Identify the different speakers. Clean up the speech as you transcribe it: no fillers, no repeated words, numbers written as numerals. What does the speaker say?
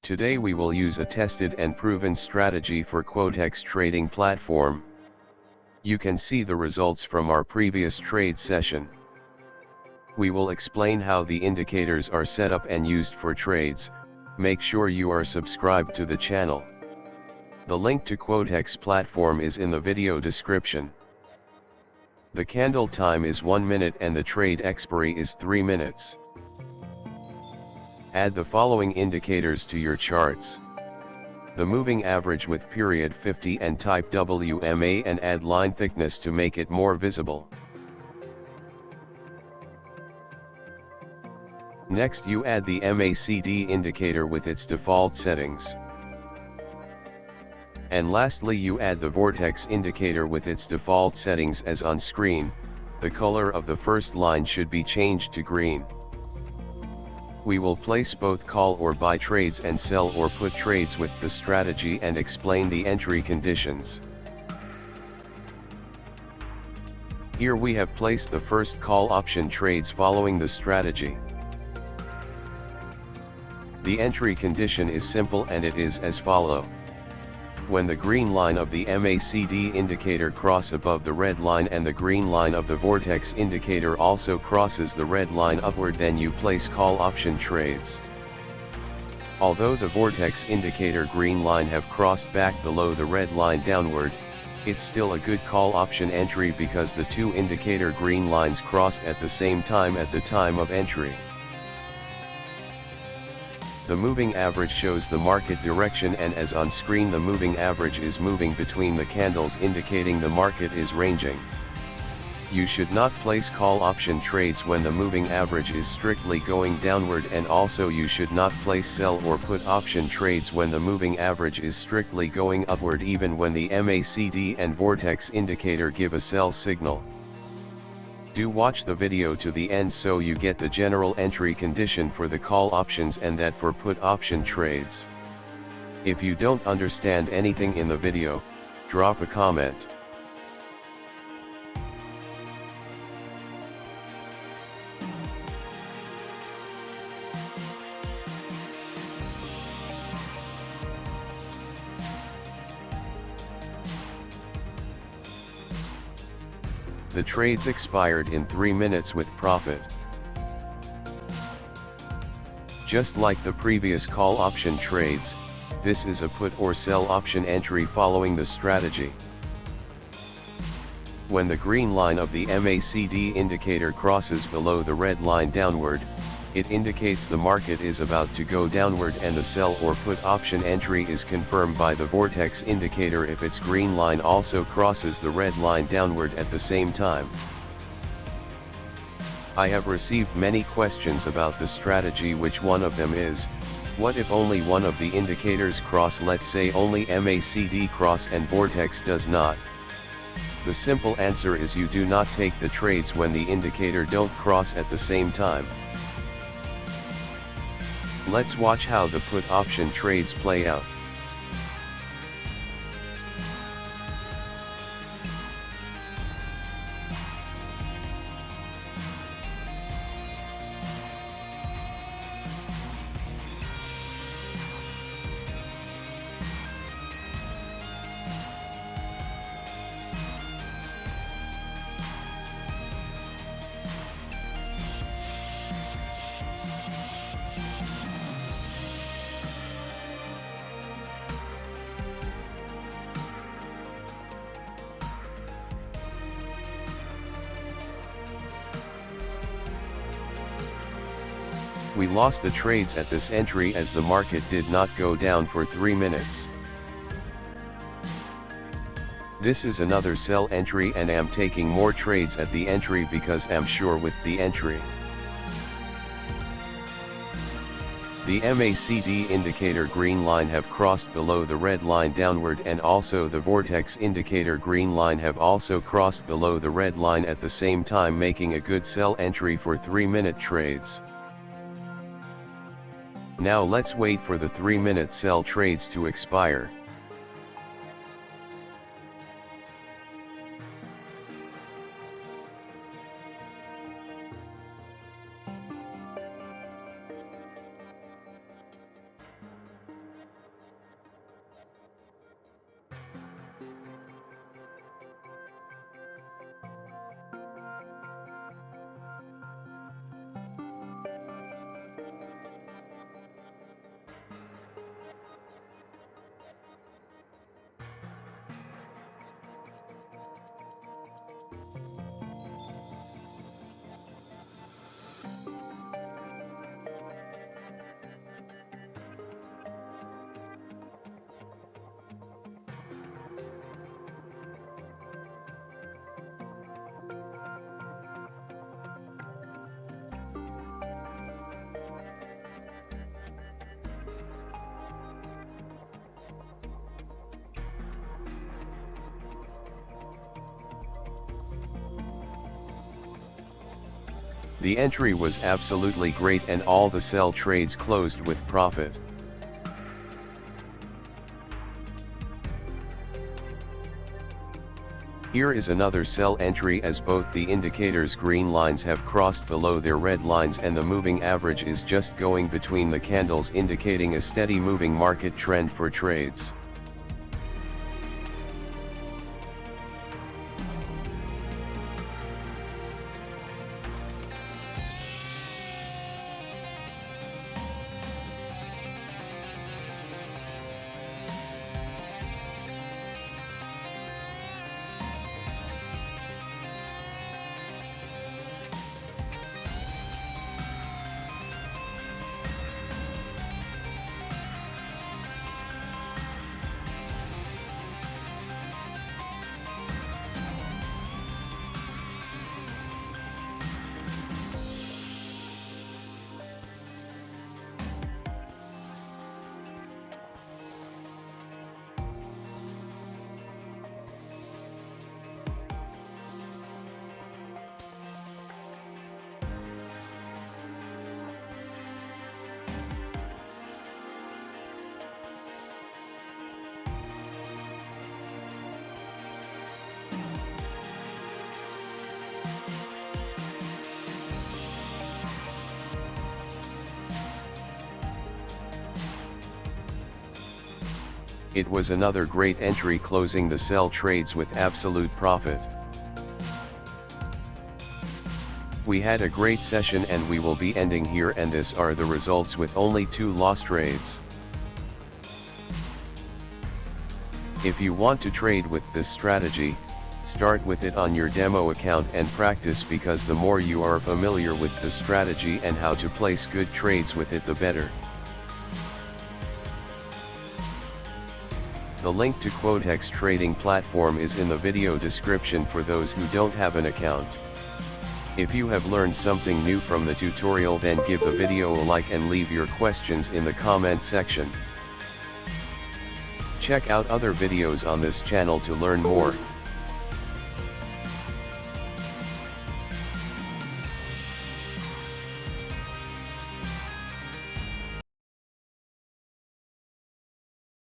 Speaker 1: Today we will use a tested and proven strategy for Quotex trading platform. You can see the results from our previous trade session. We will explain how the indicators are set up and used for trades. Make sure you are subscribed to the channel. The link to Quotex platform is in the video description. The candle time is 1 minute and the trade expiry is 3 minutes. Add the following indicators to your charts. The moving average with period 50 and type WMA and add line thickness to make it more visible. Next you add the MACD indicator with its default settings. And lastly you add the vortex indicator with its default settings as on screen. The color of the first line should be changed to green. We will place both call or buy trades and sell or put trades with the strategy and explain the entry conditions. Here we have placed the first call option trades following the strategy. The entry condition is simple and it is as follows. When the green line of the MACD indicator cross above the red line and the green line of the vortex indicator also crosses the red line upward, then you place call option trades. Although the vortex indicator green line have crossed back below the red line downward, it's still a good call option entry because the two indicator green lines crossed at the same time at the time of entry. The moving average shows the market direction, and as on screen the moving average is moving between the candles indicating the market is ranging. You should not place call option trades when the moving average is strictly going downward, and also you should not place sell or put option trades when the moving average is strictly going upward, even when the MACD and vortex indicator give a sell signal. Do watch the video to the end so you get the general entry condition for the call options and that for put option trades. If you don't understand anything in the video, drop a comment. The trades expired in 3 minutes with profit. Just like the previous call option trades, this is a put or sell option entry following the strategy. When the green line of the MACD indicator crosses below the red line downward, it indicates the market is about to go downward, and the sell or put option entry is confirmed by the vortex indicator if its green line also crosses the red line downward at the same time. I have received many questions about the strategy. Which one of them is, what if only one of the indicators cross, let's say only MACD cross and vortex does not? The simple answer is you do not take the trades when the indicator don't cross at the same time. Let's watch how the put option trades play out. We lost the trades at this entry as the market did not go down for 3 minutes. This is another sell entry and am taking more trades at the entry because am sure with the entry. The MACD indicator green line have crossed below the red line downward, and also the vortex indicator green line have also crossed below the red line at the same time, making a good sell entry for 3-minute trades. Now let's wait for the 3-minute sell trades to expire. The entry was absolutely great and all the sell trades closed with profit. Here is another sell entry as both the indicators green lines have crossed below their red lines and the moving average is just going between the candles, indicating a steady moving market trend for trades. It was another great entry, closing the sell trades with absolute profit. We had a great session and we will be ending here, and this are the results with only 2 loss trades. If you want to trade with this strategy, start with it on your demo account and practice, because the more you are familiar with the strategy and how to place good trades with it, the better. The link to Quotex trading platform is in the video description for those who don't have an account. If you have learned something new from the tutorial, then give the video a like and leave your questions in the comment section. Check out other videos on this channel to learn more.